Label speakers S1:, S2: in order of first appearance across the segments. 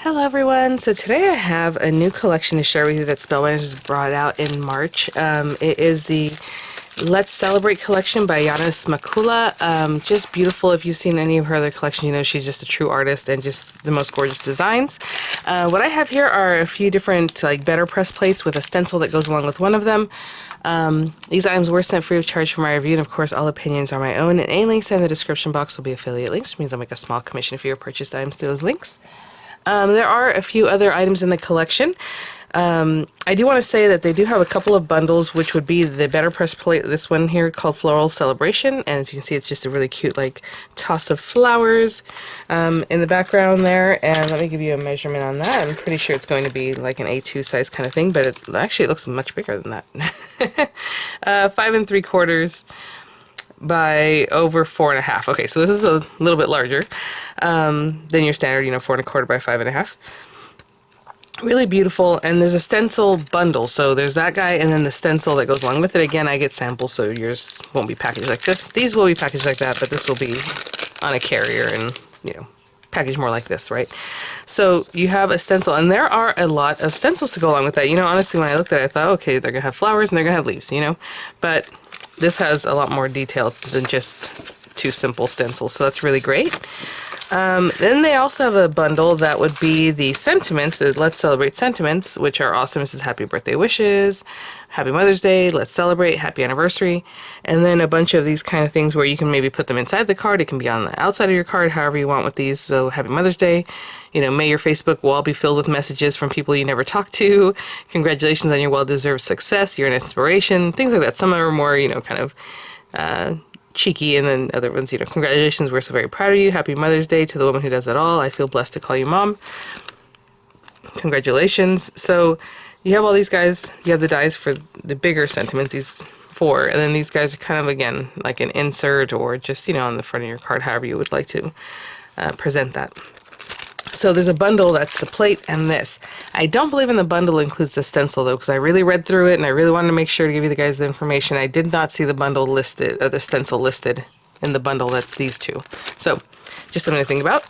S1: Hello everyone, so today I have a new collection to share with you that Spellbinders brought out in March. It is the Let's Celebrate collection by Yana Smakula. Just beautiful. If you've seen any of her other collections, you know she's just a true artist and just the most gorgeous designs. What I have here are a few different better press plates with a stencil that goes along with one of them. These items were sent free of charge for my review, and of course all opinions are my own, and any links in the description box will be affiliate links, which means I'll make a small commission if you purchase items through those links. There are a few other items in the collection. I do want to say that they do have a couple of bundles, which would be the better press plate, this one here called Floral Celebration, and as you can see it's just a really cute toss of flowers in the background there, and let me give you a measurement on that. I'm pretty sure it's going to be like an A2 size kind of thing, but it looks much bigger than that. 5 3/4 by over 4 1/2. Okay, so this is a little bit larger than your standard, 4 1/4 by 5 1/2. Really beautiful, and there's a stencil bundle, so there's that guy and then the stencil that goes along with it. Again, I get samples, so yours won't be packaged like this. These will be packaged like that, but this will be on a carrier and, packaged more like this, right? So you have a stencil, and there are a lot of stencils to go along with that. Honestly, when I looked at it, I thought, okay, they're gonna have flowers and they're gonna have leaves, but this has a lot more detail than just 2 simple stencils, so that's really great. Then they also have a bundle that would be the sentiments, the Let's Celebrate sentiments, which are awesome. This is happy birthday wishes, happy Mother's Day, let's celebrate, happy anniversary, and then a bunch of these kind of things where you can maybe put them inside the card. It can be on the outside of your card, however you want with these. So happy Mother's Day, may your Facebook wall be filled with messages from people you never talked to, congratulations on your well-deserved success, you're an inspiration, things like that. Some are more, cheeky, and then other ones, congratulations, we're so very proud of you, happy Mother's Day to the woman who does it all, I feel blessed to call you mom, congratulations. So you have all these guys, you have the dies for the bigger sentiments, these 4, and then these guys are kind of, again, like an insert or just, on the front of your card, however you would like to present that. So there's a bundle, that's the plate and this. I don't believe in the bundle includes the stencil though, because I really read through it and I really wanted to make sure to give you the guys the information. I did not see the bundle listed, or the stencil listed in the bundle. That's these 2. So just something to think about.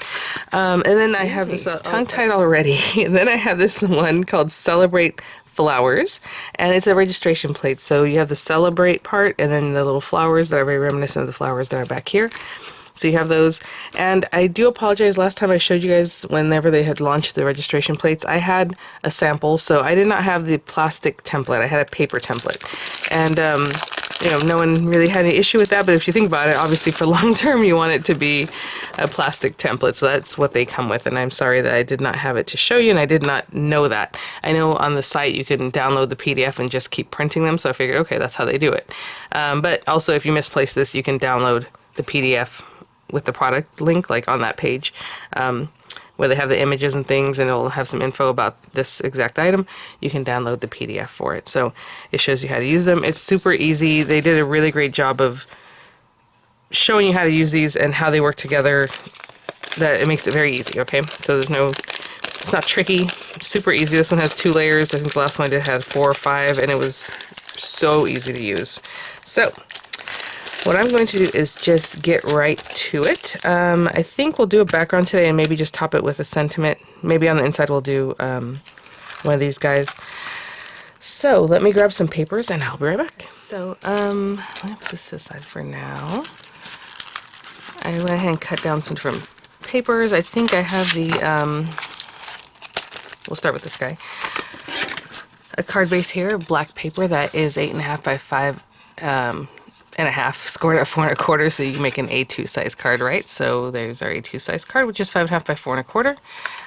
S1: And then I have this tongue-tied already. And then I have this one called Celebrate Flowers, and it's a registration plate. So you have the celebrate part and then the little flowers that are very reminiscent of the flowers that are back here. So you have those, and I do apologize, last time I showed you guys whenever they had launched the registration plates, I had a sample, so I did not have the plastic template, I had a paper template, and no one really had any issue with that, but if you think about it, obviously for long term you want it to be a plastic template, so that's what they come with, and I'm sorry that I did not have it to show you, and I did not know that. I know on the site you can download the PDF and just keep printing them, so I figured, okay, that's how they do it. But also if you misplace this, you can download the PDF with the product link, on that page, where they have the images and things, and it'll have some info about this exact item. You can download the PDF for it. So it shows you how to use them. It's super easy. They did a really great job of showing you how to use these and how they work together. That it makes it very easy, okay? So it's not tricky, super easy. This one has 2 layers. I think the last one I did had 4 or 5, and it was so easy to use. So what I'm going to do is just get right to it. I think we'll do a background today and maybe just top it with a sentiment. Maybe on the inside we'll do one of these guys. So let me grab some papers and I'll be right back. So let me put this aside for now. I went ahead and cut down some different papers. I think I have the, we'll start with this guy. A card base here, black paper that is 8 1/2 by 5 1/2, scored at 4 1/4, so you can make an A2 size card, right? So there's our A2 size card, which is 5 1/2 by 4 1/4.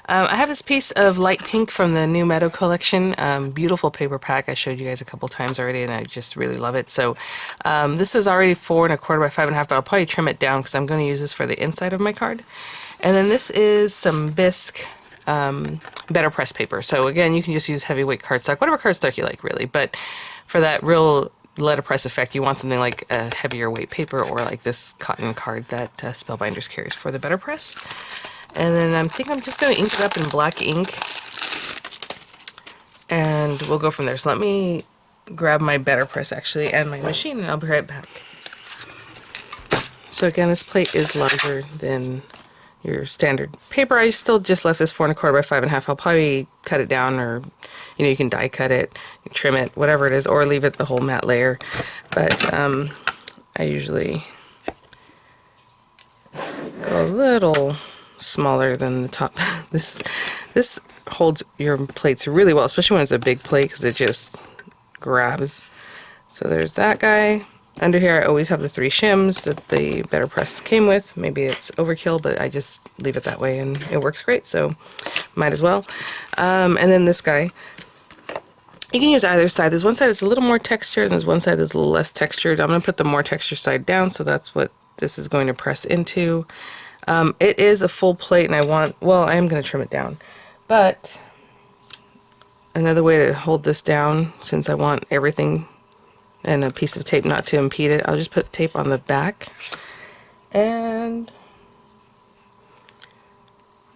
S1: I have this piece of light pink from the new Meadow Collection, beautiful paper pack. I showed you guys a couple times already, and I just really love it. So this is already 4 1/4 by 5 1/2, but I'll probably trim it down because I'm going to use this for the inside of my card. And then this is some bisque better press paper. So again, you can just use heavyweight cardstock, whatever cardstock you like, really. But for that real letterpress effect, you want something like a heavier weight paper, or like this cotton card that Spellbinders carries for the better press. And then I think I'm just going to ink it up in black ink, and we'll go from there. So let me grab my better press actually and my machine, and I'll be right back. So again, this plate is larger than your standard paper. I still just left this 4 1/4 by 5 1/2. I'll probably cut it down, or you can die cut it, trim it, whatever it is, or leave it the whole matte layer. But I usually go a little smaller than the top. This holds your plates really well, especially when it's a big plate, because it just grabs. So there's that guy. Under here, I always have the 3 shims that the Better Press came with. Maybe it's overkill, but I just leave it that way and it works great, so might as well. And then this guy. You can use either side. There's one side that's a little more textured, and there's one side that's a little less textured. I'm going to put the more textured side down, so that's what this is going to press into. It is a full plate, and I am going to trim it down. But another way to hold this down, since I want everything and a piece of tape not to impede it, I'll just put tape on the back, and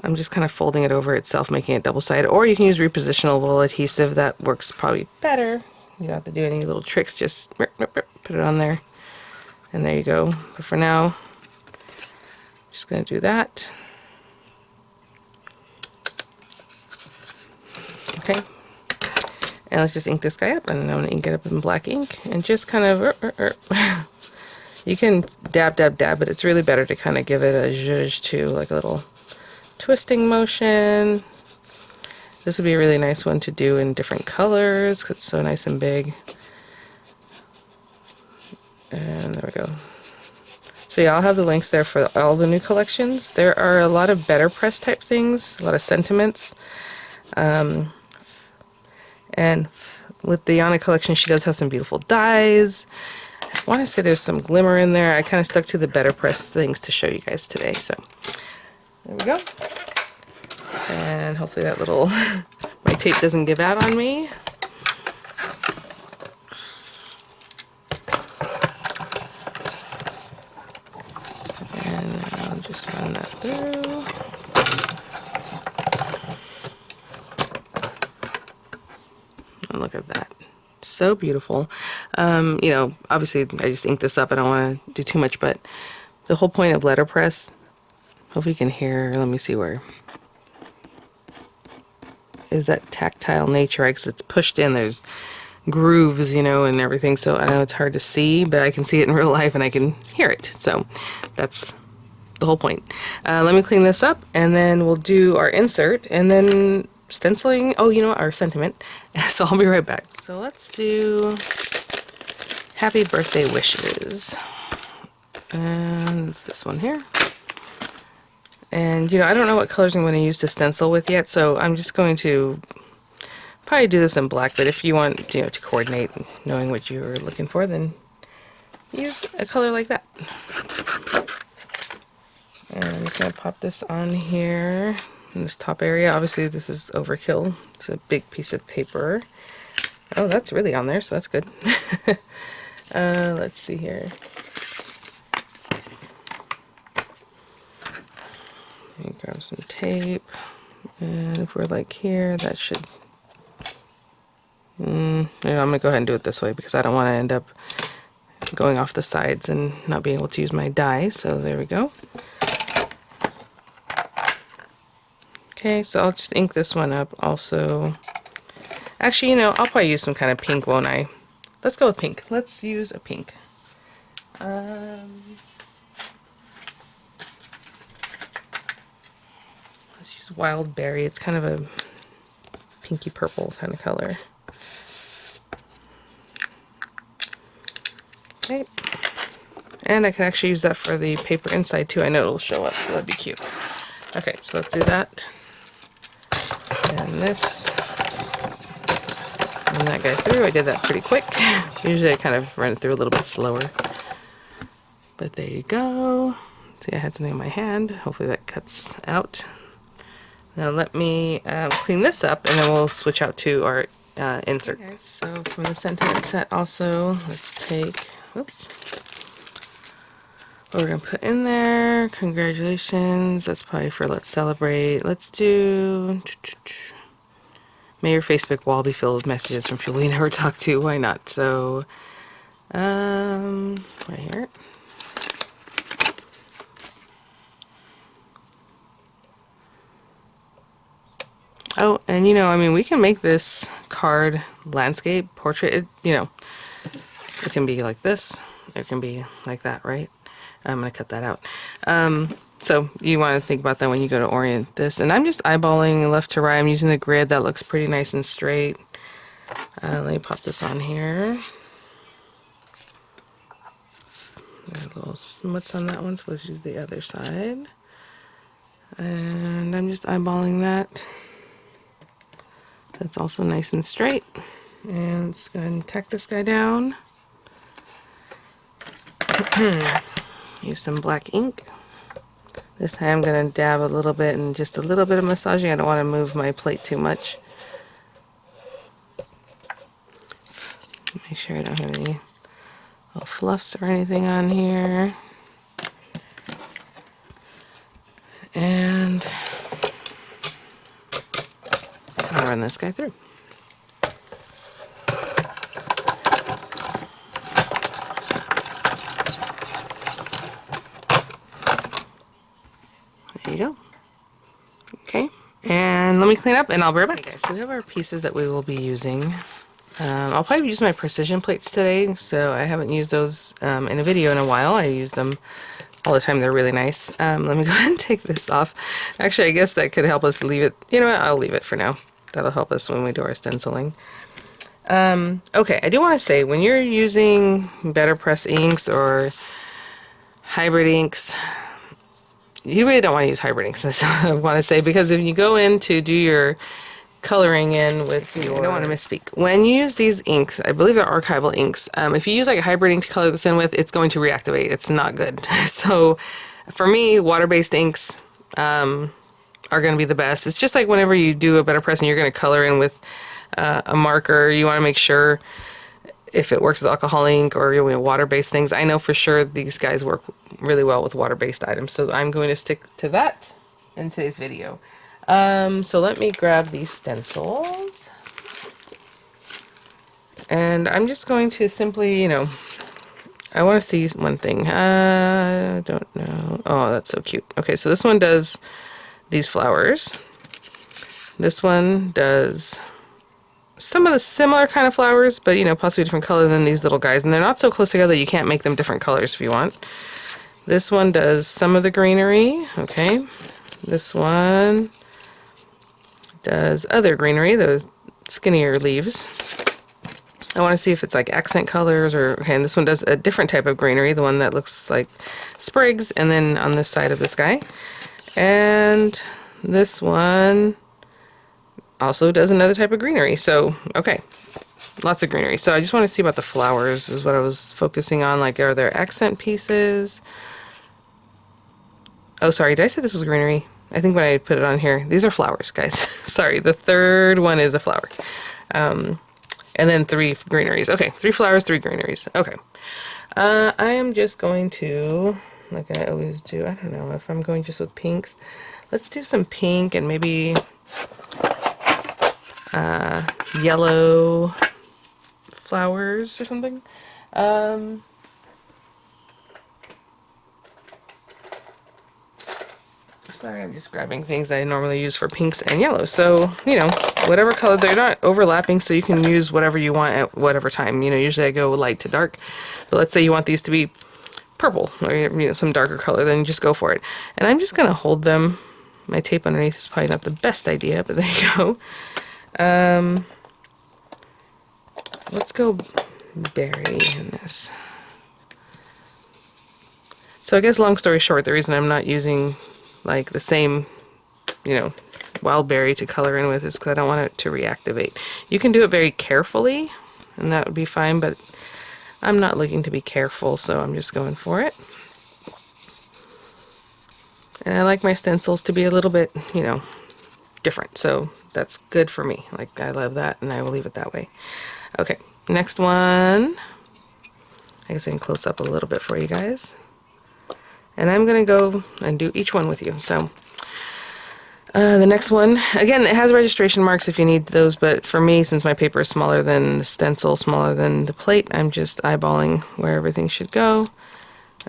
S1: I'm just kind of folding it over itself, making it double-sided. Or you can use repositionable adhesive. That works probably better. You don't have to do any little tricks, just put it on there, and there you go. But for now, I'm just going to do that. Okay. And let's just ink this guy up, and I'm going to ink it up in black ink, and just kind of, you can dab, but it's really better to kind of give it a zhuzh too, like a little twisting motion. This would be a really nice one to do in different colors, because it's so nice and big. And there we go. So yeah, I'll have the links there for all the new collections. There are a lot of Better Press type things, a lot of sentiments. And with the Yana collection, she does have some beautiful dyes. I want to say there's some glimmer in there. I kind of stuck to the Better Press things to show you guys today. So there we go. And hopefully that little, my tape doesn't give out on me. And I'll just run that through. And look at that. So beautiful. Obviously I just inked this up. I don't want to do too much, but the whole point of letterpress, hopefully you can hear, let me see where, is that tactile nature, right? Because it's pushed in, there's grooves, and everything. So I know it's hard to see, but I can see it in real life and I can hear it. So that's the whole point. Let me clean this up, and then we'll do our insert, and then stenciling, our sentiment. So I'll be right back. So let's do happy birthday wishes. And it's this one here. And I don't know what colors I'm going to use to stencil with yet, so I'm just going to probably do this in black, but if you want to coordinate knowing what you're looking for, then use a color like that. And I'm just going to pop this on here in this top area. Obviously this is overkill. It's a big piece of paper. Oh, that's really on there, so that's good. Let's see here. Let me grab some tape, and if we're like here, that should, I'm going to go ahead and do it this way, because I don't want to end up going off the sides and not being able to use my die. So there we go. Okay, so I'll just ink this one up also. Actually, I'll probably use some kind of pink, won't I? Let's go with pink. Let's use a pink. Let's use Wild Berry. It's kind of a pinky purple kind of color. Okay. And I can actually use that for the paper inside too. I know it'll show up, so that'd be cute. Okay, so let's do that. And this. And that guy through. I did that pretty quick. Usually I kind of run it through a little bit slower. But there you go. See, I had something in my hand. Hopefully that cuts out. Now let me clean this up, and then we'll switch out to our insert. Okay, so from the sentiment set also, let's take, whoops, what we're going to put in there. Congratulations. That's probably for let's celebrate. Let's do, may your Facebook wall be filled with messages from people you never talked to. Why not? So, right here. Oh, and you know, I mean, we can make this card landscape portrait. It can be like this. It can be like that, right? I'm going to cut that out. So you want to think about that when you go to orient this. And I'm just eyeballing left to right. I'm using the grid. That looks pretty nice and straight. Let me pop this on here. There's a little smuts on that one, so let's use the other side. And I'm just eyeballing that. That's also nice and straight. And let's go ahead and tack this guy down. Use some black ink. This time I'm going to dab a little bit and just a little bit of massaging. I don't want to move my plate too much. Make sure I don't have any little fluffs or anything on here. And I'll run this guy through. There you go. Okay, and let me clean up and I'll be right back. Okay, so we have our pieces that we will be using. I'll probably use my precision plates today, so I haven't used those in a video in a while. I use them all the time. They're really nice. Let me go ahead and take this off. Actually, I guess that could help us leave it. You know what? I'll leave it for now. That'll help us when we do our stenciling. Okay, I do want to say, when you're using Better Press inks or hybrid inks, you really don't want to use hybrid inks, that's what I want to say, because if you go in to do your coloring in with your... I don't want to misspeak. When you use these inks, I believe they're archival inks, if you use like a hybrid ink to color this in with, it's going to reactivate. It's not good. So for me, water-based inks are going to be the best. It's just like whenever you do a Better Press and you're going to color in with a marker, you want to make sure if it works with alcohol ink or water-based things. I know for sure these guys work really well with water-based items, so I'm going to stick to that in today's video. So let me grab these stencils. And I'm just going to simply, I want to see one thing. I don't know. Oh, that's so cute. Okay, so this one does these flowers. This one does some of the similar kind of flowers, but, possibly different color than these little guys. And they're not so close together you can't make them different colors if you want. This one does some of the greenery. Okay. This one does other greenery, those skinnier leaves. I want to see if it's like accent colors or... Okay, and this one does a different type of greenery, the one that looks like sprigs, and then on this side of this guy. And this one also does another type of greenery. So, okay, lots of greenery. So I just want to see about the flowers is what I was focusing on. Like, are there accent pieces? Oh, sorry, did I say this was greenery? I think when I put it on here, these are flowers, guys. Sorry, the third one is a flower. And then 3 greeneries. Okay, 3 flowers, 3 greeneries. Okay. I am just going to, like I always do, I don't know if I'm going just with pinks. Let's do some pink and maybe yellow flowers or something. Sorry, I'm just grabbing things I normally use for pinks and yellows. So, whatever color, they're not overlapping, so you can use whatever you want at whatever time. Usually I go light to dark. But let's say you want these to be purple or, some darker color, then you just go for it. And I'm just going to hold them. My tape underneath is probably not the best idea, but there you go. Let's go berry in this. So I guess long story short, the reason I'm not using like the same, wild berry to color in with is because I don't want it to reactivate. You can do it very carefully and that would be fine, but I'm not looking to be careful, so I'm just going for it. And I like my stencils to be a little bit, different, so that's good for me. Like, I love that, and I will leave it that way. Okay, next one. I guess I can close up a little bit for you guys. And I'm going to go and do each one with you. So the next one, again, it has registration marks if you need those, but for me, since my paper is smaller than the stencil, smaller than the plate, I'm just eyeballing where everything should go.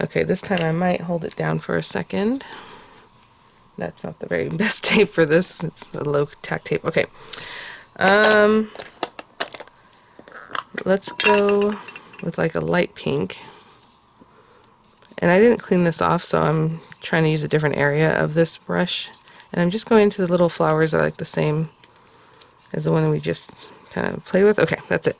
S1: Okay, this time I might hold it down for a second. That's not the very best tape for this. It's a low tack tape. Okay. Let's go with like a light pink. And I didn't clean this off, so I'm trying to use a different area of this brush. And I'm just going into the little flowers that are like the same as the one we just kind of played with. Okay, that's it.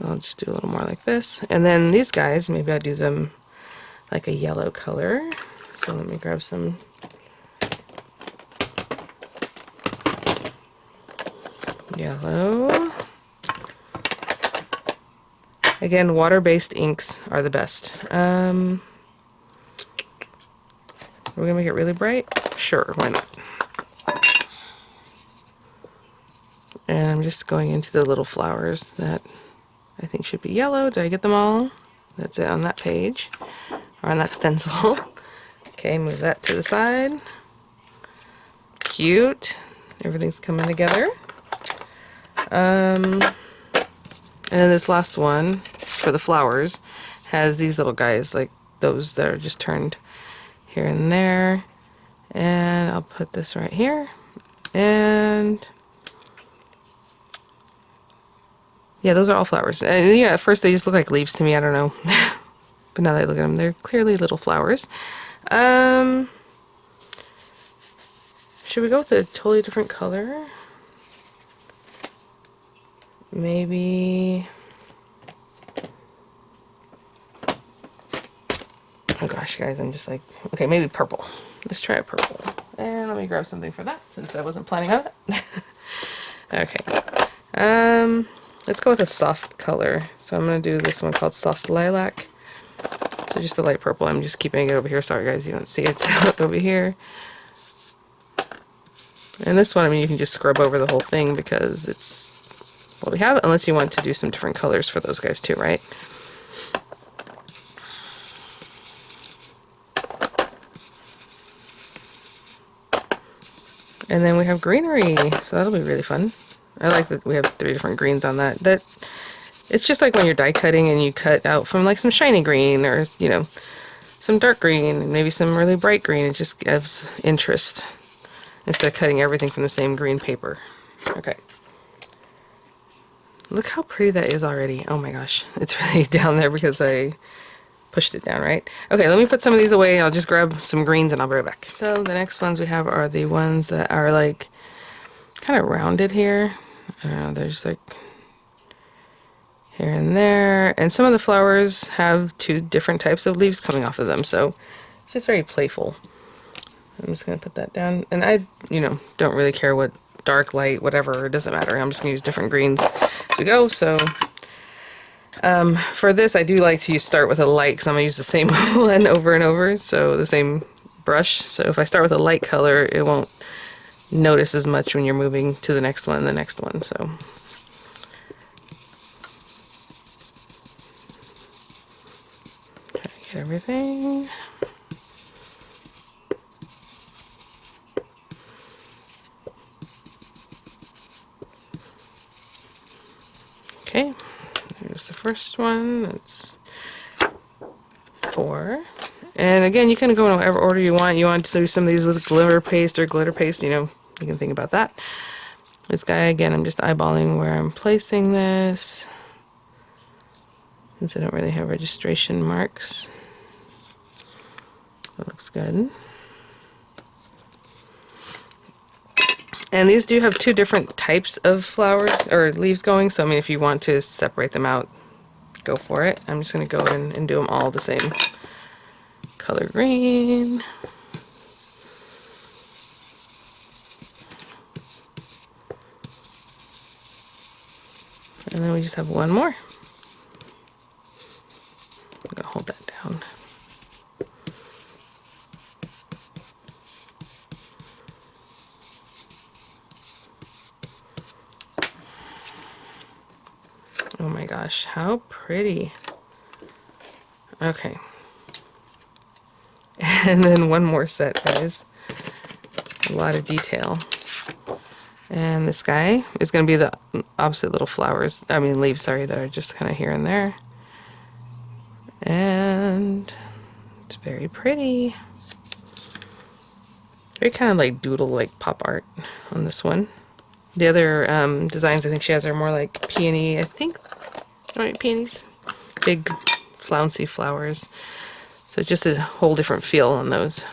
S1: I'll just do a little more like this. And then these guys, maybe I'll do them like a yellow color. So let me grab some yellow. Again, water-based inks are the best. We're gonna make it really bright? Sure, why not? And I'm just going into the little flowers that I think should be yellow. Did I get them all? That's it on that page, or on that stencil. Okay, move that to the side. Cute. Everything's coming together. And then this last one for the flowers has these little guys, like those that are just turned here and there. And I'll put this right here. And yeah, those are all flowers. And yeah, at first they just look like leaves to me. I don't know. But now that I look at them, they're clearly little flowers. Should we go with a totally different color? Maybe... Oh gosh, guys, I'm just like... Okay, maybe purple. Let's try a purple. And let me grab something for that, since I wasn't planning on it. Okay. Let's go with a soft color. So I'm going to do this one called Soft Lilac. So just the light purple. I'm just keeping it over here. Sorry, guys, you don't see it. It's over here. And this one, I mean, you can just scrub over the whole thing because it's what we have, unless you want to do some different colors for those guys too, right? And then we have greenery, so that'll be really fun. I like that we have 3 different greens on that. It's just like when you're die cutting and you cut out from like some shiny green or, you know, some dark green and maybe some really bright green. It just gives interest instead of cutting everything from the same green paper. Okay. Look how pretty that is already. Oh my gosh. It's really down there because I pushed it down, right? Okay, let me put some of these away. I'll just grab some greens and I'll be right back. So the next ones we have are the ones that are like kind of rounded here. I don't know, there's like here and there. And some of the flowers have 2 different types of leaves coming off of them. So it's just very playful. I'm just going to put that down. And I, you know, don't really care what dark, light, whatever. It doesn't matter. I'm just going to use different greens as we go. So for this, I do like to start with a light because I'm going to use the same one over and over. So the same brush. So if I start with a light color, it won't notice as much when you're moving to the next one and the next one. So get everything. Okay, here's the first one. That's 4. And again, you can go in whatever order you want. You want to do some of these with glitter paste, you know, you can think about that. This guy, again, I'm just eyeballing where I'm placing this, since I don't really have registration marks. That looks good. And these do have 2 different types of flowers or leaves going, so I mean if you want to separate them out, go for it. I'm just going to go in and do them all the same color green. And then we just have one more. I'm going to hold that down. Oh my gosh, how pretty. Okay. And then one more set, guys. A lot of detail. And this guy is going to be the opposite little flowers, I mean leaves, sorry, that are just kind of here and there. And it's very pretty. Very kind of like doodle, like pop art on this one. The other designs I think she has are more like peony, I think. Right, peonies? Big flouncy flowers. So just a whole different feel on those.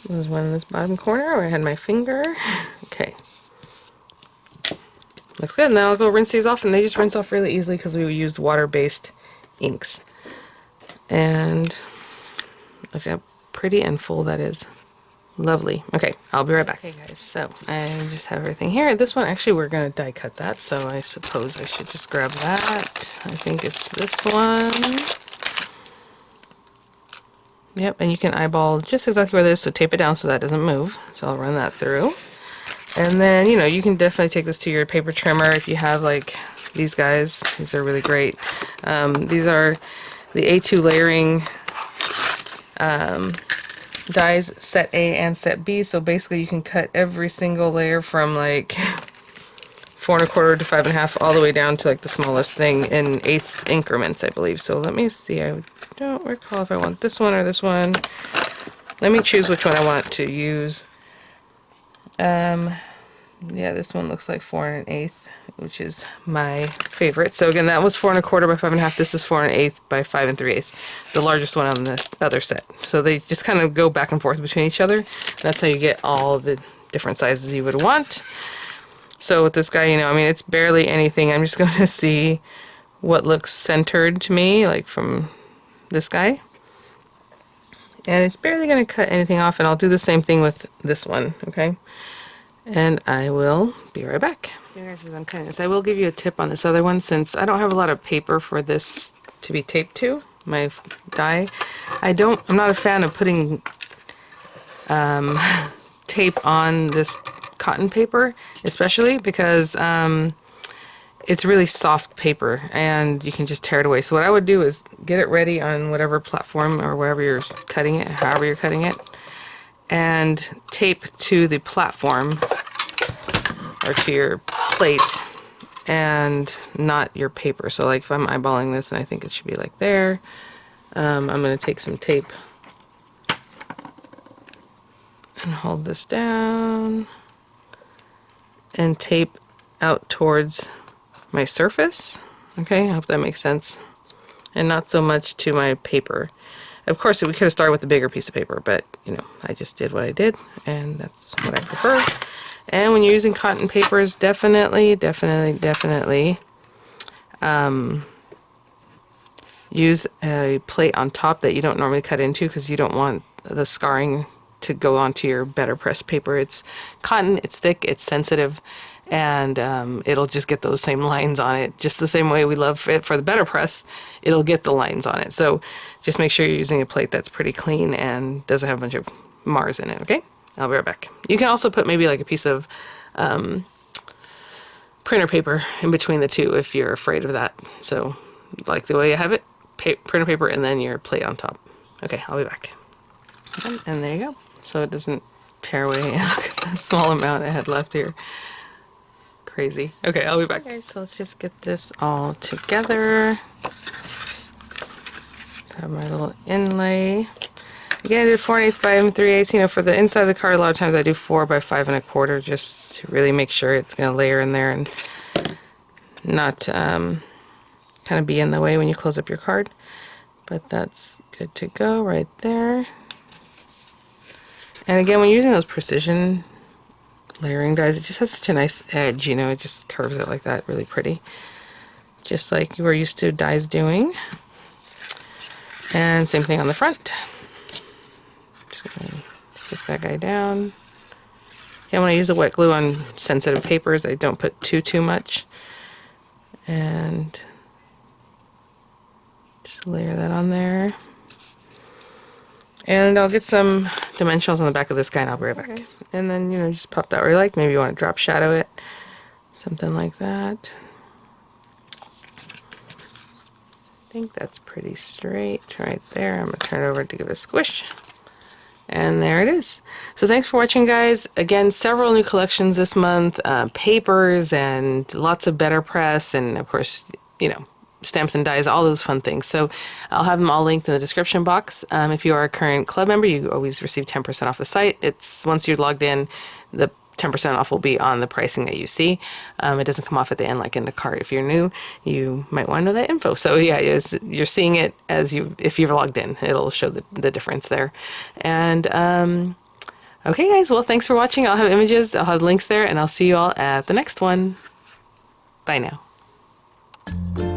S1: There's one in this bottom corner where I had my finger. Okay. Looks good. Now I'll go rinse these off, and they just rinse off really easily because we used water-based inks. And look how pretty and full that is. Lovely. Okay, I'll be right back. Okay guys, so I just have everything here. This one, actually we're going to die cut that, so I suppose I should just grab that. I think it's this one. Yep, and you can eyeball just exactly where it is, so tape it down so that doesn't move. So I'll run that through. And then, you know, you can definitely take this to your paper trimmer if you have like these guys. These are really great. These are the A2 layering dies, set A and set B. So basically you can cut every single layer from like 4 1/4 to 5 1/2 all the way down to like the smallest thing in 1/8 increments, I believe. So let me see. I don't recall if I want this one or this one. Let me choose which one I want to use. Yeah, this one looks like 4 1/8, which is my favorite. So again, that was 4 1/4 by 5 1/2. This is 4 1/8 by 5 3/8, the largest one on this other set. So they just kind of go back and forth between each other. That's how you get all the different sizes you would want. So with this guy, you know, I mean, it's barely anything. I'm just going to see what looks centered to me, like from this guy. And it's barely going to cut anything off, and I'll do the same thing with this one, okay? And I will be right back. You guys, as I'm cutting this, I will give you a tip on this other one, since I don't have a lot of paper for this to be taped to, my die. I'm not a fan of putting tape on this cotton paper, especially because it's really soft paper and you can just tear it away. So what I would do is get it ready on whatever platform or wherever you're cutting it, however you're cutting it, and tape to the platform or to your plate and not your paper. So like if I'm eyeballing this, and I think it should be like there, I'm going to take some tape and hold this down and tape out towards my surface. Okay, I hope that makes sense. And not so much to my paper. Of course, we could have started with the bigger piece of paper, but you know, I just did what I did, and that's what I prefer. And when you're using cotton papers, definitely use a plate on top that you don't normally cut into, because you don't want the scarring to go onto your better pressed paper. It's cotton, it's thick, it's sensitive, and it'll just get those same lines on it, just the same way we love it for the better press. It'll get the lines on it. So just make sure you're using a plate that's pretty clean and doesn't have a bunch of Mars in it. Okay, I'll be right back. You can also put maybe like a piece of printer paper in between the two if you're afraid of that. So like the way I have it, printer paper and then your plate on top. Okay, I'll be back. And there you go. So it doesn't tear away. Look at the small amount I had left here. Crazy. Okay, I'll be back. Okay, so let's just get this all together. Have my little inlay. Again, I did 4 1/8 by 3/8. You know, for the inside of the card, a lot of times I do 4 by 5 1/4, just to really make sure it's going to layer in there and not kind of be in the way when you close up your card. But that's good to go right there. And again, when you're using those precision layering dies, it just has such a nice edge, you know, it just curves it like that, really pretty. Just like you were used to dies doing. And same thing on the front. Just gonna get that guy down. Again, when I use the wet glue on sensitive papers, I don't put too much. And just layer that on there. And I'll get some dimensionals on the back of this guy and I'll be right back. Okay. And then, you know, just pop that where you like. Maybe you want to drop shadow it. Something like that. I think that's pretty straight right there. I'm going to turn it over to give it a squish. And there it is. So thanks for watching, guys. Again, several new collections this month, papers and lots of better press, and of course, you know, stamps and dies, all those fun things. So I'll have them all linked in the description box. If you are a current club member, you always receive 10% off the site. It's once you're logged in, the 10% off will be on the pricing that you see. It doesn't come off at the end like in the cart. If you're new, you might want to know that info. So yeah, you're seeing it as if you've logged in, it'll show the difference there. And okay, guys, well, thanks for watching. I'll have images, I'll have links there, and I'll see you all at the next one. Bye now.